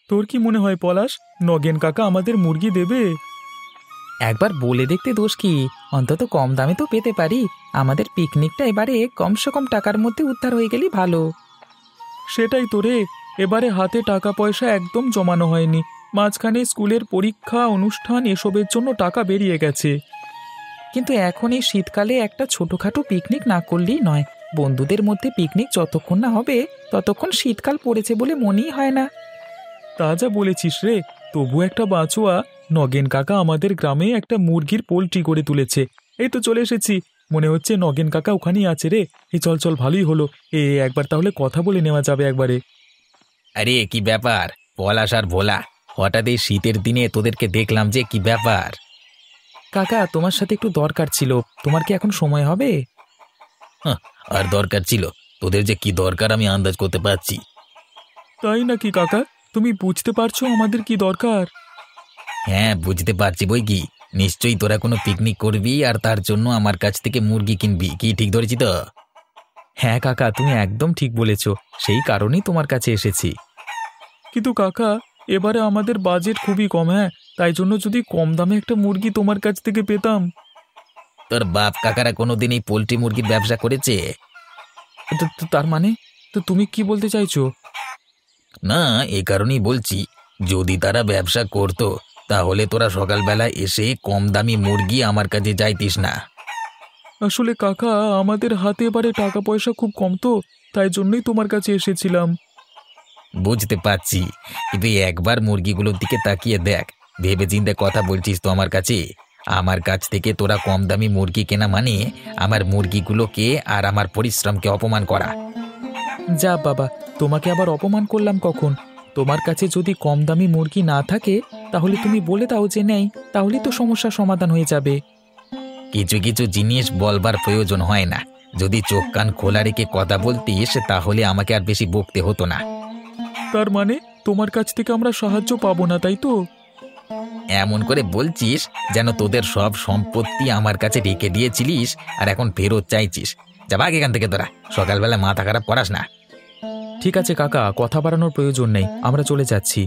তোর কি মনে হয় পলাশ, নগেন কাকা আমাদের মুরগি দেবে? একবার বলে দেখতে দোষ কি? অন্তত কম দামে তো পেতে পারি। আমাদের পিকনিকটা এবারে কমসে কম টাকার মধ্যে উদ্ধার হয়ে গেলেই ভালো। সেটাই তো রে, এবারে হাতে টাকা পয়সা একদম জমানো হয়নি। মাঝখানে স্কুলের পরীক্ষা, অনুষ্ঠান এসবের জন্য টাকা বেরিয়ে গেছে। কিন্তু এখন এই শীতকালে একটা ছোটখাটো পিকনিক না করলেই নয়। বন্ধুদের মধ্যে পিকনিক যতক্ষণ না হবে ততক্ষণ শীতকাল পড়েছে বলে মনেই হয় না। তা যা বলেছিস রে, তবু একটা বাঁচোয়া। নগেন কাকা আমাদের গ্রামে একটা মুরগির পোল্ট্রি করে তুলেছে। এই তো চলে এসেছি, মনে হচ্ছে নগেন কাকা ওখানেই আছে রে। এই চল চল, ভালোই হলো, একবার তাহলে কথা বলে নেওয়া যাবে একবারে। আরে কি ব্যাপার পলাশ আর ভোলা, হঠাৎ এই শীতের দিনে তোদেরকে দেখলাম যে, কি ব্যাপার? কাকা, তোমার সাথে একটু দরকার ছিল। তোমার কি এখন সময় হবে? আর দরকার ছিল? তোদের যে কি দরকার আমি আন্দাজ করতে পারছি। তাই নাকি কাকা? তুমি বুঝতে পারছো আমাদের কি দরকার? হ্যাঁ, বুঝতে পারছি বই কি। নিশ্চয়ই তোরা কোনো পিকনিক করবি আর তার জন্য আমার কাছ থেকে মুরগি কিনবি, কি ঠিক ধরেছি তো? হ্যাঁ কাকা, তুমি একদম ঠিক বলেছ। সেই কারণেই তোমার কাছে এসেছি। কিন্তু কাকা, এবারে আমাদের বাজেট খুবই কম। হ্যাঁ, তাই জন্য যদি কম দামে একটা মুরগি তোমার কাছ থেকে পেতাম। তোর বাপ কাকারা কোনোদিন এই পোল্ট্রি মুরগির ব্যবসা করেছে? তার মানে তো তুমি কি বলতে চাইছো? না, এ কারণেই বলছি, যদি তারা ব্যবসা করতো তাহলে তোরা সকালবেলা এসে কম দামি মুরগি আমার কাছে চাইতিস না। আসলে কাকা, আমাদের হাতে এবারে টাকা পয়সা খুব কম, তো তাই জন্যই তোমার কাছে এসেছিলাম। বুঝতে পারছি, কিন্তু একবার মুরগিগুলোর দিকে তাকিয়ে দেখ। ভেবে চিন্তে কথা বলছিস তো আমার কাছে? আমার কাছ থেকে তোরা কম দামি মুরগি কেনা মানে আমার মুরগিগুলোকে আর আমার পরিশ্রমকে অপমান করা। যা বাবা, তোমাকে আবার অপমান করলাম কখন? তোমার কাছে যদি কম দামি মুরগি না থাকে তাহলে তুমি বলে দাও যে নেই, তাহলে তো সমস্যার সমাধান হয়ে যাবে। কিছু কিছু জিনিস বলবার প্রয়োজন হয় না। যদি চোখ কান খোলা রেখে কথা বলতিস তাহলে আমাকে আর বেশি বকতে হতো না। তার মানে তোমার কাছ থেকে আমরা সাহায্য পাবো না, তাই তো? এমন করে বলছিস যেন তোদের সব সম্পত্তি আমার কাছে রেখে দিয়েছিলিস আর এখন ফেরত চাইছিস। যা ভাগ এখান থেকে, তোরা সকালবেলা মাথা খারাপ করাস না। ঠিক আছে কাকা, কথা বাড়ানোর প্রয়োজন নেই, আমরা চলে যাচ্ছি।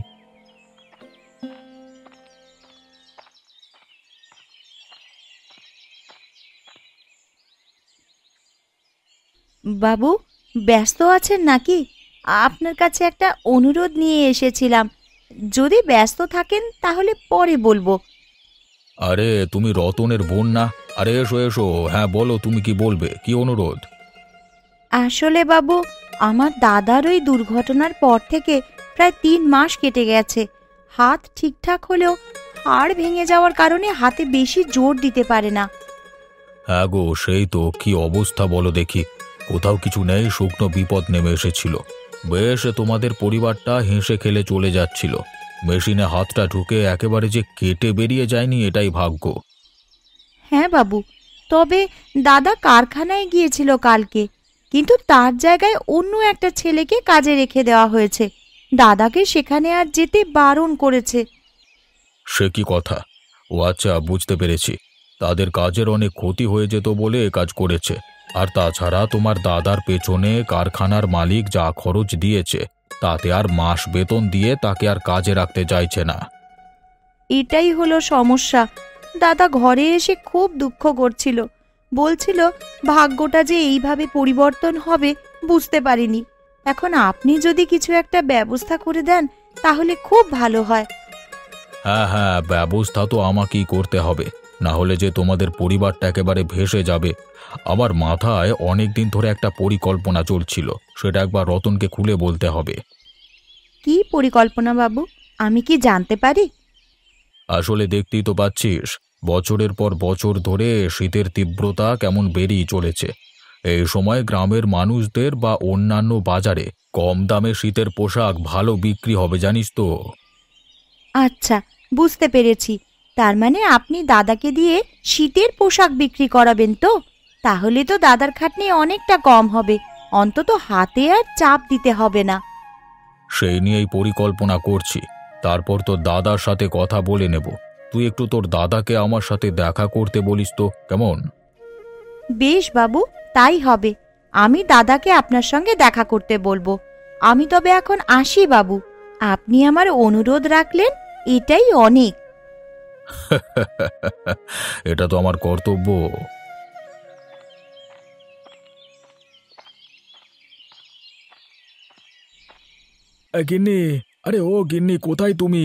বাবু, ব্যস্ত আছেন নাকি? আপনার কাছে একটা অনুরোধ নিয়ে এসেছিলাম। যদি ব্যস্ত থাকেন তাহলে পরে বলবো। আরে তুমি রতনের বোন না? আরে এসো এসো, হ্যাঁ বলো, তুমি কি বলবে, কি অনুরোধ? আসলে বাবু, আমার দাদার ওই দুর্ঘটনার পর থেকে প্রায় 3 মাস কেটে গেছে। হাত ঠিকঠাক হলেও হাড় ভেঙে যাওয়ার কারণে হাতে বেশি জোর দিতে পারে না। হ্যাঁ গো, সেই তো, কি অবস্থা বলো দেখি। কোথাও কিছু নেই, শুকনো বিপদ নেমে এসেছিল। বেশ, তোমাদের পরিবারটা হেসে খেলে চলে যাচ্ছিল। মেশিনে হাতটা ঢুকে একেবারে যে কেটে বেরিয়ে যায়নি, এটাই ভাগ্য। হ্যাঁ বাবু, তবে দাদা কারখানায় গিয়েছিল কালকে, কিন্তু তার জায়গায় অন্য একটা ছেলেকে কাজে রেখে দেওয়া হয়েছে। দাদাকে সেখানে আর যেতে বারণ করেছে। সে কি কথা? ও আচ্ছা, বুঝতে পেরেছি। তাদের কাজের অনেক ক্ষতি হয়ে যেত বলে এ কাজ করেছে। আর তাছাড়া তোমার দাদার পেছনে কারখানার মালিক যা খরচ দিয়েছে তাতে আর মাস বেতন দিয়ে তাকে আর কাজে রাখতে চাইছে না। এটাই হলো সমস্যা। দাদা ঘরে এসে খুব দুঃখ করছিল, বলছিল ভাগ্যটা যে এইভাবে পরিবর্তন হবে বুঝতে পারিনি। এখন আপনি যদি কিছু একটা ব্যবস্থা করে দেন তাহলে খুব ভালো হয়। হ্যাঁ হ্যাঁ, ব্যবস্থা তো আমাকেই করতে হবে, না হলে যে তোমাদের পরিবারটা একেবারে ভেসে যাবে। আমার মাথায় অনেক দিন ধরে একটা পরিকল্পনা চলছিল, সেটা একবার রতনকে খুলে বলতে হবে। কি পরিকল্পনা বাবু, আমি কি জানতে পারি? আসলে দেখতেই তো পাচ্ছিস, বছরের পর বছর ধরে শীতের তীব্রতা কেমন বেড়েই চলেছে। এই সময় গ্রামের মানুষদের বা অন্যান্য বাজারে কম দামে শীতের পোশাক ভালো বিক্রি হবে, জানিস তো। আচ্ছা, বুঝতে পেরেছি। তার মানে আপনি দাদাকে দিয়ে শীতের পোশাক বিক্রি করাবেন তো? তাহলে তো দাদার খাটনি অনেকটা কম হবে, অন্তত হাতে আর চাপ দিতে হবে না। সেই নিয়েই পরিকল্পনা করছি। তারপর তোর দাদার সাথে কথা বলে নেব। তুই একটু তোর দাদাকে আমার সাথে দেখা করতে বলিস তো, কেমন? বেশ বাবু, তাই হবে। আমি দাদাকে আপনার সঙ্গে দেখা করতে বলবো। আমি তবে এখন আসি বাবু, আপনি আমার অনুরোধ রাখলেন, এটাই অনেক। এটা তো আমার কর্তব্য। গিন্নি, আরে ও গিন্নি, কোথায় তুমি?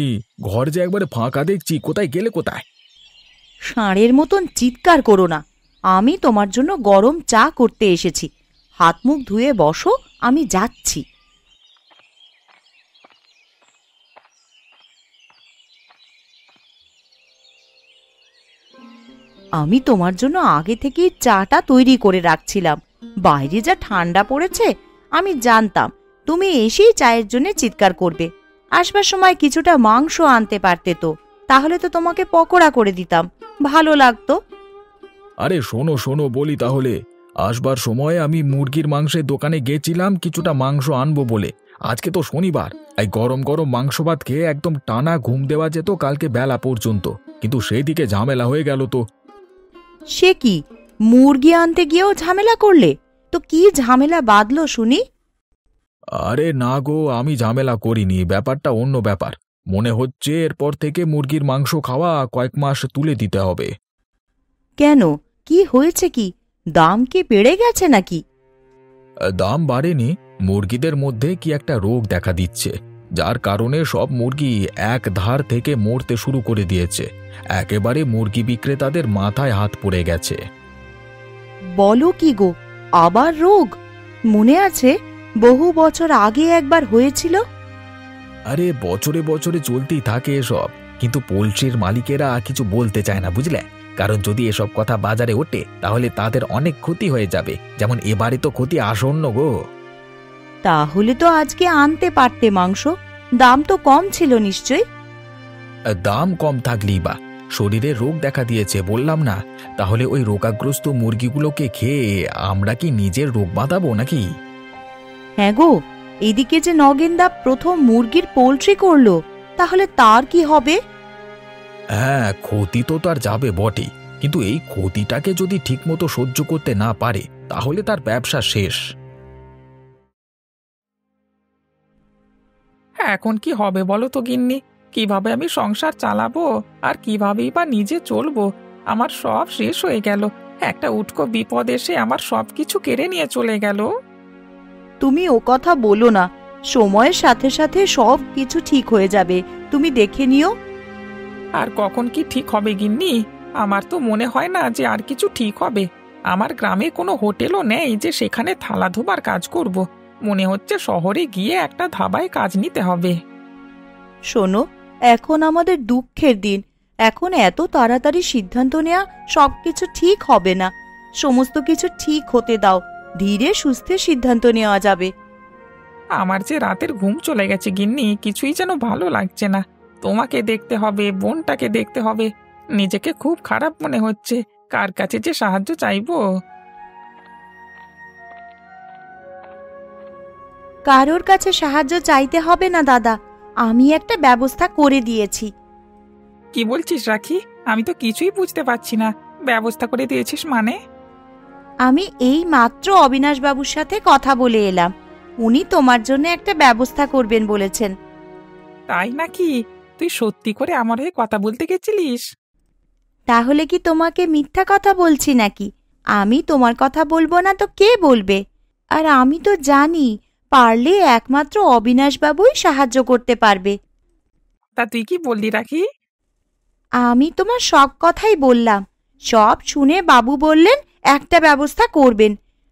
ঘর যে একবারে ফাঁকা দেখছি, কোথায় গেলে কোথায়? ষাঁড়ের মতন চিৎকার করো না। আমি তোমার জন্য গরম চা করতে এসেছি। হাত মুখ ধুয়ে বসো, আমি যাচ্ছি। আমি তোমার জন্য আগে থেকেই চাটা তৈরি করে রাখছিলাম। বাইরে যা ঠান্ডা পড়েছে, আমি জানতাম তুমি এসেই চায়ের জন্য চিৎকার করবে। আসবার সময় কিছুটা মাংস আনতে পারতে তো, তাহলে তো তোমাকে পকোড়া করে দিতাম, ভালো লাগতো। আরে শোনো শোনো, বলি তাহলে। আসবার সময় আমি মুরগির মাংসের দোকানে গেছিলাম কিছুটা মাংস আনবো বলে। আজকে তো শনিবার, এই গরম গরম মাংস ভাত খেয়ে একদম টানা ঘুম দেওয়া যেত কালকে বেলা পর্যন্ত, কিন্তু সেই দিকে ঝামেলা হয়ে গেল তো। সে কি, মুরগি আনতে গিয়েও ঝামেলা করলে? তো কি ঝামেলা বাঁধলো শুনি? আরে না গো, আমি ঝামেলা করিনি, ব্যাপারটা অন্য ব্যাপার। মনে হচ্ছে এরপর থেকে মুরগির মাংস খাওয়া কয়েক মাস তুলে দিতে হবে। কেন, কি হয়েছে? কি দাম কি বেড়ে গেছে নাকি? দাম বাড়েনি, মুরগিদের মধ্যে কি একটা রোগ দেখা দিচ্ছে, যার কারণে সব মুরগি এক ধার থেকে মরতে শুরু করে দিয়েছে। একেবারে মুরগি বিক্রেতাদের মাথায় হাত পড়ে গেছে। বলো কি গো, আবার রোগ? মনে আছে বহু বছর আগে একবার হয়েছিল। আরে বছরে বছরে চলতেই থাকে এসব, কিন্তু পোলট্রির মালিকেরা কিছু বলতে চায় না, বুঝলে? কারণ যদি এসব কথা বাজারে ওঠে তাহলে তাদের অনেক ক্ষতি হয়ে যাবে, যেমন এবারে তো ক্ষতি আসন্ন গো। তাহলে তো আজকে আনতে পারতে মাংস, দাম তো কম ছিল নিশ্চয়ই। দাম কম থাকলেই বা শরীরে রোগ দেখা দিয়েছে বললাম না, তাহলে ওই রোগাগ্রস্ত মুরগিগুলোকে খেয়ে আমরা কি নিজের রোগ বাঁধাবো নাকি? হ্যাঁ গো, এদিকে যে নগেনদা প্রথম মুরগির পোল্ট্রি করলো, তাহলে তার কি হবে? হ্যাঁ, ক্ষতি তো তার যাবে বটেই, কিন্তু এই ক্ষতিটাকে যদি ঠিকমতো সহ্য করতে না পারে তাহলে তার ব্যবসা শেষ। এখন কি হবে বলো তো গিন্নি? কিভাবে আমি সংসার চালাবো আর কিভাবেই বা নিজে চলবো? আমার সব শেষ হয়ে গেল। একটা উটকো বিপদ এসে আমার সব কিছু কেড়ে নিয়ে চলে গেল। তুমি ও কথা বলো না, সময়ের সাথে সাথে সব কিছু ঠিক হয়ে যাবে, তুমি দেখে নিও। আর কখন কি ঠিক হবে গিন্নি? আমার তো মনে হয় না যে আর কিছু ঠিক হবে। আমার গ্রামে কোনো হোটেলও নেই যে সেখানে থালা ধোবার কাজ করব। মনে হচ্ছে শহরে গিয়ে একটা ধাবায় কাজ নিতে হবে। শোনো, এখন আমাদের দুঃখের দিন। এখন এত তাড়াতাড়ি সিদ্ধান্ত নেওয়া সবকিছু ঠিক হবে না। সমস্ত কিছু ঠিক হতে দাও, ধীরে সুস্থে সিদ্ধান্ত নেওয়া যাবে। আমার যে রাতের ঘুম চলে গেছে গিন্নি, কিছুই যেন ভালো লাগছে না। তোমাকে দেখতে হবে, বোনটাকে দেখতে হবে, নিজেকে খুব খারাপ মনে হচ্ছে। কার কাছে যে সাহায্য চাইবো? কারোর কাছে সাহায্য চাইতে হবে না দাদা, আমি একটা ব্যবস্থা করে দিয়েছি। কি বলছিস রাখি? আমি তো কিছুই বুঝতে পারছি না। ব্যবস্থা করে দিয়েছিস মানে? আমি এই মাত্র অবিনাশ বাবুর সাথে কথা বলে এলাম, উনি তোমার জন্য একটা ব্যবস্থা করবেন বলেছেন। তাই নাকি? তুই সত্যি করে আমার হয়ে কথা বলতে গেছিলিস? তাহলে কি তোমাকে মিথ্যা কথা বলছি নাকি? আমি তোমার কথা বলবো না তো কে বলবে? আর আমি তো জানি পারলে একমাত্র অবিনাশ বাবুই সাহায্য করতে পারবে। তা তুই কি বললি রাখি? আমি তোমার সব কথাই বললাম। সব শুনে বাবু বললেন একটা ব্যবস্থা করবেন।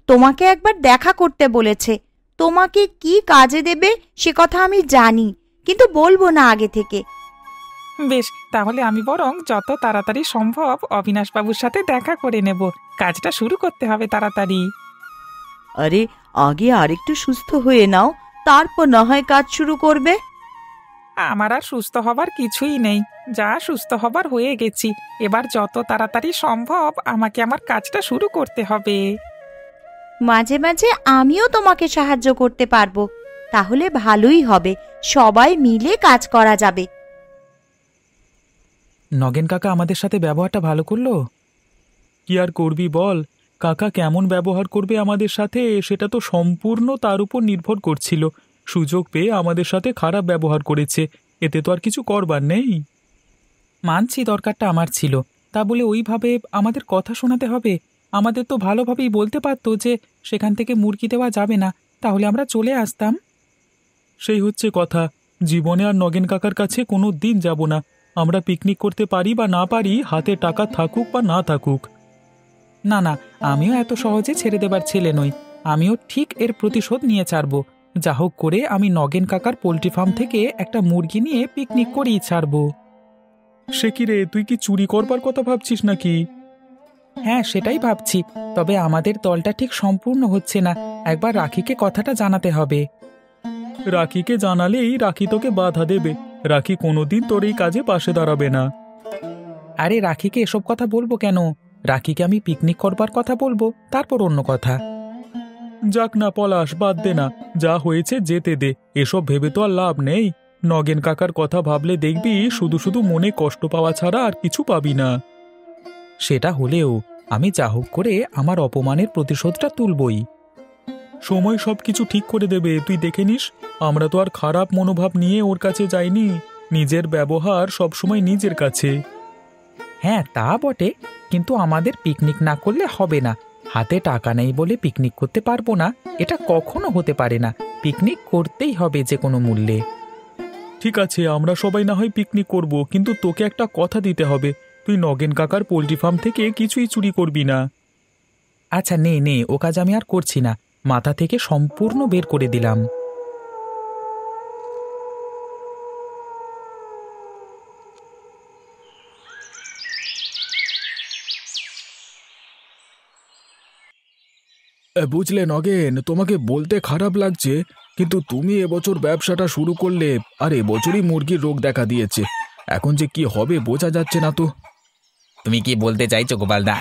তোমাকে একবার দেখা করতে বলেছে। তোমাকে কি কাজে দেবে সে কথা আমি জানি, কিন্তু বলবো না আগে থেকে। বেশ, তাহলে আমি বরং যত তাড়াতাড়ি সম্ভব অবিনাশবাবুর সাথে দেখা করে নেব। কাজটা শুরু করতে হবে তাড়াতাড়ি। আরে আগে আরেকটু সুস্থ হয়ে নাও, তারপর না হয় কাজ শুরু করবে। আমার আর সুস্থ হবার কিছুই নেই, যা সুস্থ হবার হয়ে গেছি। এবার যত তাড়াতাড়ি সম্ভব আমাকে আমার কাজটা শুরু করতে হবে। মাঝে মাঝে আমিও তোমাকে সাহায্য করতে পারবো, তাহলে ভালোই হবে, সবাই মিলে কাজ করা যাবে। নগেন কাকা আমাদের সাথে ব্যবহারটা ভালো করলো। কি আর করবি বল, কাকা কেমন ব্যবহার করবে আমাদের সাথে সেটা তো সম্পূর্ণ তার উপর নির্ভর করছিল। সুযোগ পেয়ে আমাদের সাথে খারাপ ব্যবহার করেছে, এতে তো আর কিছু করবার নেই। মানছি দরকারটা আমার ছিল, তা বলে ওইভাবে আমাদের কথা শোনাতে হবে? আমাদের তো ভালোভাবেই বলতে পারতো যে সেখান থেকে মুরগি দেওয়া যাবে না, তাহলে আমরা চলে আসতাম। সেই হচ্ছে কথা, জীবনে আর নগেন কাকার কাছে কোনো দিন যাব না। আমরা পিকনিক করতে পারি বা না পারি, হাতে টাকা থাকুক বা না থাকুক। না না, আমিও এত সহজে ছেড়ে দেবার ছেলে নই। আমিও ঠিক এর প্রতিশোধ নিয়ে ছাড়ব। যা হোক করে আমি নগেন কাকার পোল্ট্রি ফার্ম থেকে একটা মুরগি নিয়ে পিকনিক করেই ছাড়ব। সে কি রে, তুই কি চুরি করবার কথা ভাবছিস নাকি? হ্যাঁ, সেটাই ভাবছি। তবে আমাদের দলটা ঠিক সম্পূর্ণ হচ্ছে না, একবার রাখিকে কথাটা জানাতে হবে। রাখিকে জানালেই রাখি তোকে বাধা দেবে। রাখি কোনোদিন তোর এই কাজে পাশে দাঁড়াবে না। আরে রাখিকে এসব কথা বলবো কেন? রাখিকে আমি পিকনিক করবার কথা বলবো, তারপর অন্য কথা। যাক না পলাশ, বাদ দে না, যা হয়েছে যেতে দে। এসব ভেবে তো আর লাভ নেই। নগেন কাকার কথা ভাবলে দেখবি শুধু শুধু মনে কষ্ট পাওয়া ছাড়া আর কিছু পাবি না। সেটা হলেও আমি যা হোক করে আমার অপমানের প্রতিশোধটা তুলবই। সময় সবকিছু ঠিক করে দেবে, তুই দেখে নিস। আমরা তো আর খারাপ মনোভাব নিয়ে ওর কাছে যাইনি। নিজের ব্যবহার সবসময় নিজের কাছে। হ্যাঁ তা বটে, কিন্তু আমাদের পিকনিক না করলে হবে না। হাতে টাকা নেই বলে পিকনিক করতে পারবো না, এটা কখনো হতে পারে না। পিকনিক করতেই হবে যে কোনো মূল্যে। ঠিক আছে, আমরা সবাই না হয় পিকনিক করব, কিন্তু তোকে একটা কথা দিতে হবে। তুই নগেন কাকার পোল্ট্রি ফার্ম থেকে কিছুই চুরি করবি না। আচ্ছা নে নে, ও কাজ আমি আর করছি না, মাথা থেকে সম্পূর্ণ বের করে দিলাম। বুঝলে নগেন, তোমাকে বলতে খারাপ লাগছে, কিন্তু তুমি এবছর ব্যবসাটা শুরু করলে, আর এবছরই মুরগির রোগ দেখা দিয়েছে। এখন যে কি হবে বোঝা যাচ্ছে না তো। তুমি কি বলতে চাইছো গোপালদা?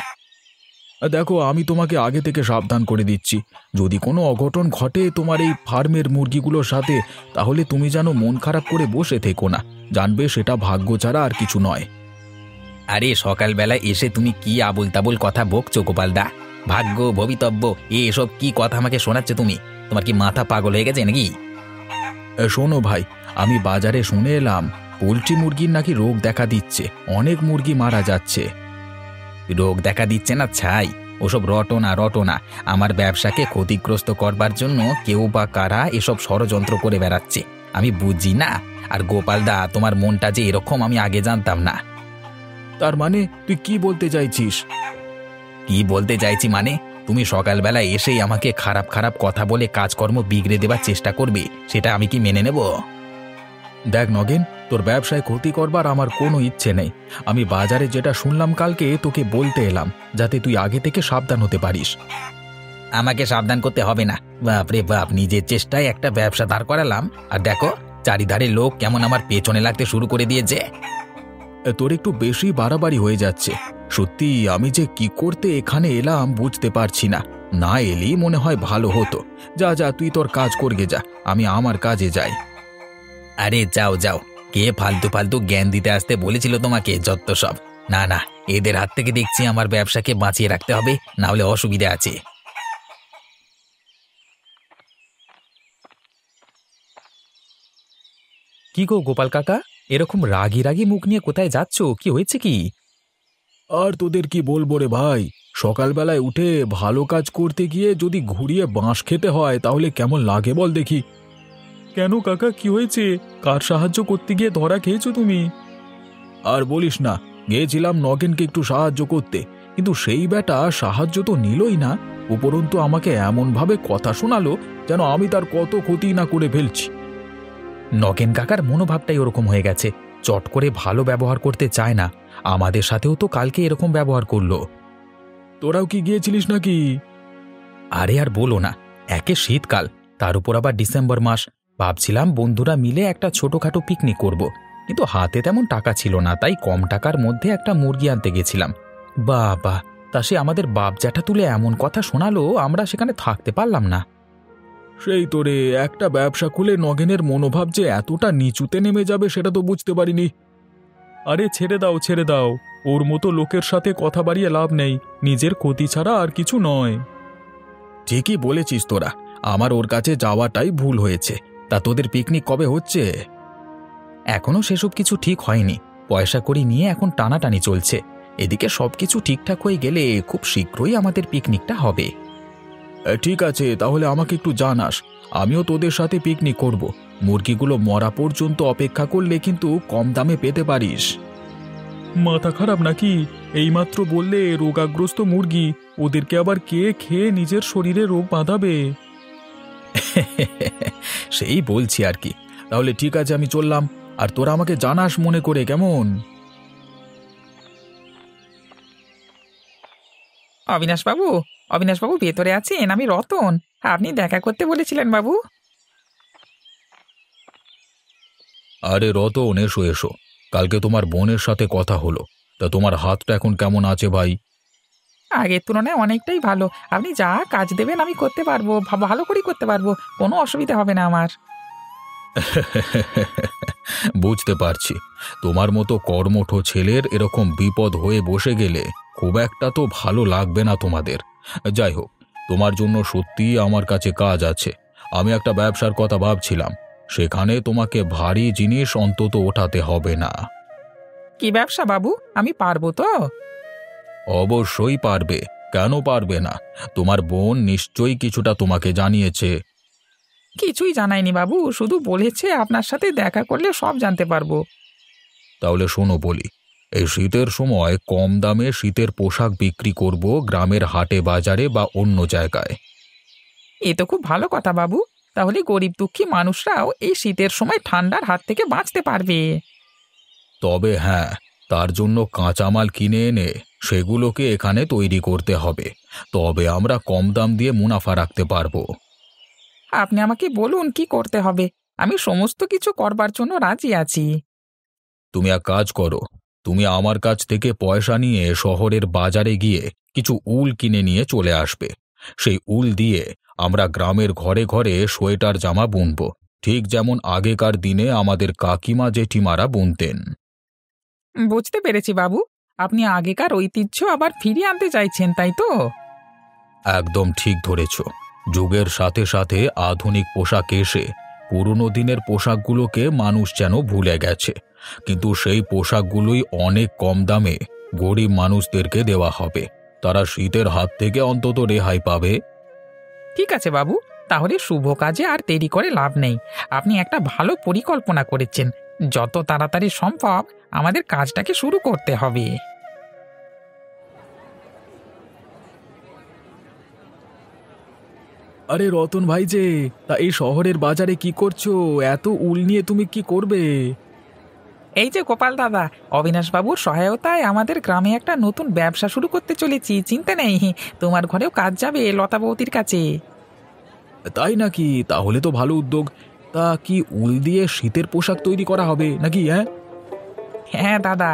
দেখো, আমি তোমাকে আগে থেকে সাবধান করে দিচ্ছি, যদি কোনো অঘটন ঘটে তোমার এই ফার্মের মুরগিগুলোর সাথে, তাহলে তুমি যেন মন খারাপ করে বসে থেকো না। জানবে সেটা ভাগ্য ছাড়া আর কিছু নয়। আরে সকালবেলা এসে তুমি কি আবুল তাবুল কথা বকছো গোপালদা? ভাগ্য, ভবিতব্য, এসব কি কথা আমাকে শোনাচ্ছ তুমি? তোমার কি মাথা পাগল হয়ে গেছে নাকি? শোনো ভাই, আমি বাজারে শুনে এলাম পোলট্রি মুরগির নাকি রোগ দেখা দিচ্ছে, অনেক মুরগি মারা যাচ্ছে। রোগ দেখা দিচ্ছে না ছাই, ওসব রটনা। আমার ব্যবসাকে ক্ষতিগ্রস্ত করবার জন্য কেউ বা কারা এসব ষড়যন্ত্র করে বেড়াচ্ছে, আমি বুঝি না। আর গোপালদা, তোমার মনটা যে এরকম আমি আগে জানতাম না। তার মানে তুই কি বলতে চাইছিস? কি বলতে চাইছি মানে, তুমি সকালবেলা এসেই আমাকে খারাপ খারাপ কথা বলে কাজকর্ম বিগড়ে দেবার চেষ্টা করবে, সেটা আমি কি মেনে নেব? দেখ নগেন, তোর ব্যবসায় ক্ষতি করবার আমার কোনো ইচ্ছে নেই। আমি বাজারে যেটা শুনলাম কালকে তোকে বলতে এলাম, যাতে তুই আগে থেকে সাবধান হতে পারিস। আমাকে সাবধান করতে হবে না। বাপরে বাপ, নিজের চেষ্টায় একটা ব্যবসা দাঁড় করালাম, আর দেখো চারিধারে লোক কেমন আমার পেছনে লাগতে শুরু করে দিয়েছে। তোর একটু বেশি বাড়াবাড়ি হয়ে যাচ্ছে। সত্যি আমি যে কি করতে এখানে এলাম বুঝতে পারছি না। না এলেই মনে হয় ভালো হতো। যা যা, তুই তোর কাজ করগে যা, আমি আমার কাজে যাই। আরে যাও যাও, কে ফালতু ফালতু জ্ঞান দিতে আসতে বলেছিল তোমাকে? যত সব। না না, এদের হাত থেকে দেখছি আমার ব্যবসাকে বাঁচিয়ে রাখতে হবে, না হলে অসুবিধা আছে। কি গো গোপাল কাকা, এরকম রাগি রাগি মুখ নিয়ে কোথায় যাচ্ছ? কি হয়েছে কি? আর তোদের কি বলবো রে ভাই, সকালবেলায় উঠে ভালো কাজ করতে গিয়ে যদি ঘুরিয়ে বাঁশ খেতে হয় তাহলে কেমন লাগে বল দেখি। কেন কাকা, কি হয়েছে? কার সাহায্য করতে গিয়ে ধরা খেয়েছো তুমি? আর বলিস না, গিয়েছিলাম নগেনকে একটু সাহায্য করতে, কিন্তু সেই বেটা সাহায্য তো নিলই না, উপরন্তু আমাকে এমনভাবে কথা শোনালো যেন আমি তার কত ক্ষতি না করে ফেলছি। নগেন কাকার মনোভাবটাই ওরকম হয়ে গেছে, চট করে ভালো ব্যবহার করতে চায় না। আমাদের সাথেও তো কালকে এরকম ব্যবহার করলো। তোরাও কি গিয়েছিলিস নাকি? আরে আর বলো না, একে শীতকাল, তার উপর আবার ডিসেম্বর মাস। ভাবছিলাম বন্ধুরা মিলে একটা ছোটখাটো পিকনিক করব, কিন্তু হাতে তেমন টাকা ছিল না, তাই কম টাকার মধ্যে একটা মুরগি আনতে গেছিলাম। বাবা, তা সে আমাদের বাপ জ্যাঠা তুলে এমন কথা শোনালো, আমরা সেখানে থাকতে পারলাম না। সেই তোরে, একটা ব্যবসা খুলে নগেনের মনোভাব যে এতটা নিচুতে নেমে যাবে সেটা তো বুঝতে পারিনি। আরে ছেড়ে দাও, ওর মতো লোকের সাথে কথা বাড়িয়ে লাভ নেই, নিজের ক্ষতি ছাড়া আর কিছু নয়। ঠিকই বলেছিস তোরা, আমার ওর কাছে যাওয়াটাই ভুল হয়েছে। তা তোদের পিকনিক কবে হচ্ছে? এখনো সেসব কিছু ঠিক হয়নি। পয়সা কড়ি নিয়ে এখন টানাটানি চলছে। এদিকে সবকিছু ঠিকঠাক হয়ে গেলে খুব শীঘ্রই আমাদের পিকনিকটা হবে। ঠিক আছে, তাহলে আমাকে একটু জানাস, আমিও তোদের সাথে পিকনিক করব। মুরগিগুলো মরা পর্যন্ত অপেক্ষা করলে কিন্তু কম দামে পেতে পারিস। মাথা খারাপ নাকি? এইমাত্র বললে রোগাগ্রস্ত মুরগি, ওদেরকে আবার কে খেয়ে নিজের শরীরে রোগ বাঁধাবে? সেই বলছি আর কি। তাহলে ঠিক আছে, আমি চললাম। আর তোরা আমাকে জানাস মনে করে, কেমন? অবিনাশবাবু, অবিনাশবাবু ভেতরে আছেন? আমি রতন। আপনি দেখা করতে বলেছিলেন বাবু। আরে রতন, এসো এসো। কালকে তোমার বোনের সাথে কথা হলো, তা তোমার হাতটা এখন কেমন আছে ভাই? আগের তুলনায় অনেকটাই ভালো। আপনি যা কাজ দেবেন আমি করতে পারবো, ভালো করেই করতে পারবো, কোনো অসুবিধা হবে না আমার। বুঝতে পারছি, তোমার মতো কর্মঠ ছেলের এরকম বিপদ হয়ে বসে গেলে খুব একটা তো ভালো লাগবে না তোমাদের। যাই হোক, তোমার জন্য সত্যিই আমার কাছে কাজ আছে। আমি একটা ব্যবসার কথা ভাবছিলাম, সেখানে তোমাকে ভারী জিনিস অন্তত ওঠাতে হবে না। কি ব্যবসা বাবু? আমি পারবো তো? অবশ্যই পারবে, কেন পারবে না? তোমার বোন নিশ্চয়ই কিছুটা তোমাকে জানিয়েছে। কিছুই জানায়নি বাবু, শুধু বলেছে আপনার সাথে দেখা করলে সব জানতে পারবো। তাহলে শোনো বলি, এই শীতের সময় কম দামে শীতের পোশাক বিক্রি করব গ্রামের হাটে বাজারে বা অন্য জায়গায়। এ তো খুব ভালো কথা বাবু। তাহলে গরিব দুঃখী মানুষরাও এই শীতের সময় ঠান্ডার হাত থেকে বাঁচতে পারবে। তবে হ্যাঁ, তার জন্য কাঁচামাল কিনে এনে সেগুলোকে এখানে তৈরি করতে হবে, তবে আমরা কম দাম দিয়ে মুনাফা রাখতে পারবো। আপনি আমাকে বলুন কি করতে হবে, আমি সমস্ত কিছু করবার জন্য রাজি আছি। তুমি এক কাজ করো, তুমি আমার কাছ থেকে পয়সা নিয়ে শহরের বাজারে গিয়ে কিছু উল কিনে নিয়ে চলে আসবে। সেই উল দিয়ে আমরা গ্রামের ঘরে ঘরে সোয়েটার জামা বুনব, ঠিক যেমন আগেকার দিনে আমাদের কাকিমা জেঠিমারা বুনতেন। বুঝতে পেরেছি বাবু, আপনি আগেকার ঐতিহ্য আবার ফিরিয়ে আনতে চাইছেন, তাই তো? একদম ঠিক ধরেছ। যুগের সাথে সাথে আধুনিক পোশাক এসে পুরনো দিনের পোশাকগুলোকে মানুষ যেন ভুলে গেছে, কিন্তু সেই পোশাকগুলোই অনেক কম দামে গরিব মানুষদেরকে দেওয়া হবে। তারা শীতের হাত থেকে অন্তত রেহাই পাবে। ঠিক আছে বাবু, তাহলে শুভ কাজে আর দেরি করে লাভ নেই। আপনি একটা ভালো পরিকল্পনা করেছেন। যত তাড়াতাড়ি সম্ভব আমাদের কাজটাকে শুরু করতে হবে। আরে রতন ভাই যে, তা এই শহরের বাজারে কি করছো? এত উল নিয়ে তুমি কি করবে? এই যে গোপাল দাদা, অবিনাশবাবুর সহায়তায় আমাদের গ্রামে একটা নতুন ব্যবসা শুরু করতে চলেছি। চিন্তা নেই, তোমার ঘরেও কাজ যাবে লতা বৌদির কাছে। তাই নাকি? তাহলে তো ভালো উদ্যোগ। তা কি উল দিয়ে শীতের পোশাক তৈরি করা হবে নাকি? হ্যাঁ দাদা,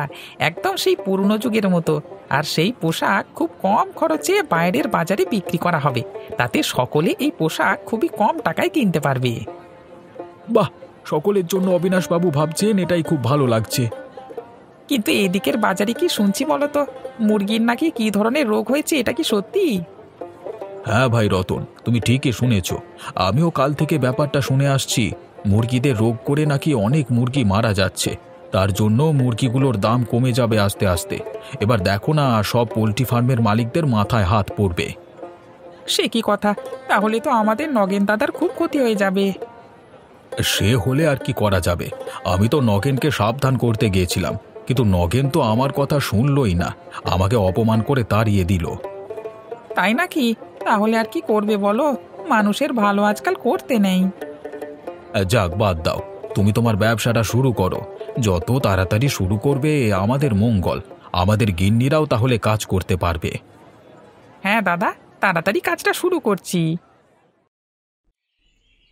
একদম সেই পুরনো যুগের মতো। আর সেই পোশাক খুব কম খরচে বাইরের বাজারে বিক্রি করা হবে, তাতে সকলে এই পোশাক খুবই কম টাকায় কিনতে পারবে। বাহ, সকলের জন্য অবিনাশবাবু ভাবছেন, এটাই খুব ভালো লাগছে। কিন্তু এদিকের বাজারে কি শুনছি বলো তো, মুরগির নাকি কি ধরনের রোগ হয়েছে, এটা কি সত্যি? হ্যাঁ ভাই রতন, তুমি ঠিকই শুনেছ। আমিও কাল থেকে ব্যাপারটা শুনে আসছি। মুরগিদের রোগ করে নাকি অনেক মুরগি মারা যাচ্ছে, তার জন্য মুরগিগুলোর দাম কমে যাবে আস্তে আস্তে। এবার দেখো না, সব পোল্ট্রি ফার্মের মালিকদের মাথায় হাত পড়বে। সে কি কথা? তাহলে তো আমাদের নগেন দাদার খুব ক্ষতি হয়ে যাবে। সে হলে আর কি করা যাবে? আমি তো নগেনকে সাবধান করতে গিয়েছিলাম, কিন্তু নগেন তো আমার কথা শুনলই না, আমাকে অপমান করে তাড়িয়ে দিল। তাই নাকি? তাহলে আর কি করবে বলো, মানুষের ভালো আজকাল করতে নেই। যাক, বাদ দাও, তুমি তোমার ব্যবসাটা শুরু করো। যত তাড়াতাড়ি শুরু করবে আমাদের মঙ্গল, আমাদের গিন্নিরাও তাহলে কাজ করতে পারবে। হ্যাঁ দাদা, তাড়াতাড়ি কাজটা শুরু করছি।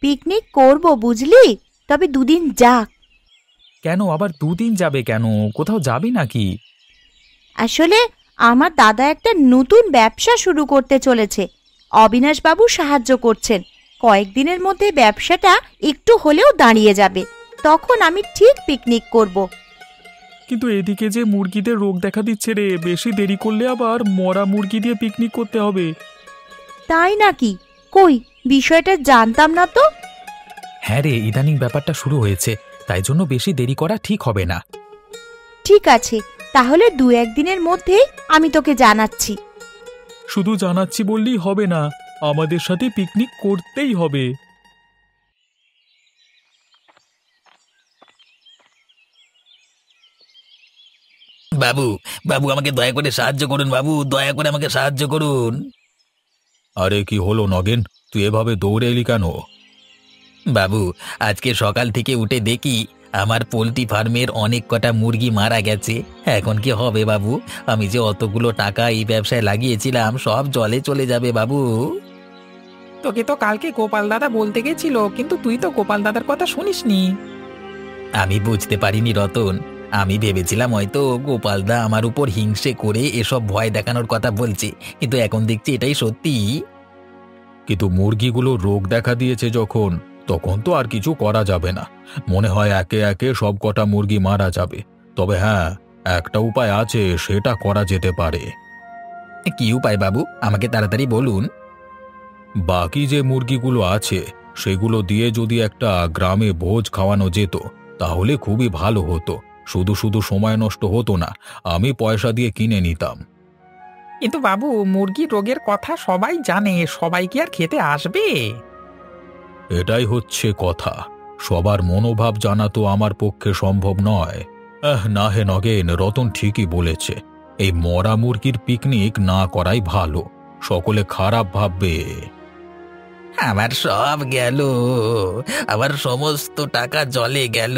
পিকনিক করব বুঝলি, তবে দুদিন যাক। কেন আবার দুদিন যাবে কেন? কোথাও যাবি নাকি? আসলে আমার দাদা একটা নতুন ব্যবসা শুরু করতে চলেছে, অবিনাশবাবু সাহায্য করছেন। কয়েকদিনের মধ্যে ব্যবসাটা একটু হলেও দাঁড়িয়ে যাবে, তখন আমি ঠিক পিকনিক করব। কিন্তু এদিকে যে মুরগিদের রোগ দেখা দিচ্ছে রে, বেশি দেরি করলে আবার মরা মুরগি দিয়ে পিকনিক করতে হবে। তাই নাকি? কই, বিষয়টা জানতাম না তো। হ্যাঁ রে, ইদানিং ব্যাপারটা শুরু হয়েছে, তাই জন্য বেশি দেরি করা ঠিক হবে না। ঠিক আছে, তাহলে 2-1 দিনের মধ্যেই আমি তোকে জানাচ্ছি। শুধু জানাচ্ছি বললেই হবে না, আমাদের সাথে পিকনিক করতেই হবে। বাবু, বাবু আমাকে দয়া করে সাহায্য করুন, বাবু দয়া করে আমাকে সাহায্য করুন। আরে কি হলো নগেন, তুই এভাবে দৌড়ে এলি কেন? বাবু, আজকে সকাল থেকে উঠে দেখি আমার পোলট্রি ফার্মের অনেক কটা মুরগি মারা গেছে। এখন কি হবে বাবু? আমি যে অতগুলো টাকা এই ব্যবসায় লাগিয়েছিলাম সব জলে চলে যাবে বাবু। তোকে তো কালকে গোপাল দাদা বলতে গেছিল, কিন্তু তুই তো গোপাল দাদার কথা শুনিসনি। আমি বুঝতে পারিনি রতন, আমি ভেবেছিলাম হয়তো গোপালদা আমার উপর হিংসে করে এসব ভয় দেখানোর কথা বলছে, কিন্তু এখন দেখছি এটাই সত্যি। কিন্তু মুরগিগুলো রোগ দেখা দিয়েছে যখন, তখন তো আর কিছু করা যাবে না। মনে হয় একে একে সব কটা মুরগি মারা যাবে। তবে হ্যাঁ, একটা উপায় আছে, সেটা করা যেতে পারে। কি উপায় বাবু, আমাকে তাড়াতাড়ি বলুন। বাকি যে মুরগিগুলো আছে সেগুলো দিয়ে যদি একটা গ্রামে ভোজ খাওয়ানো যেত তাহলে খুবই ভালো হতো। শুধু শুধু সময় নষ্ট হতো না, আমি পয়সা দিয়ে কিনে নিতাম। কিন্তু বাবু, মুরগির রোগের কথা সবাই জানে, সবাই কি আর খেতে আসবে? এটাই হচ্ছে কথা, সবার মনোভাব জানা তো আমার পক্ষে সম্ভব নয়। না হে নগেন, রতন ঠিকই বলেছে, এই মরা মুরগির পিকনিক না করাই ভালো, সকলে খারাপ ভাববে। আমার সব গেল, আমার সমস্ত টাকা জলে গেল।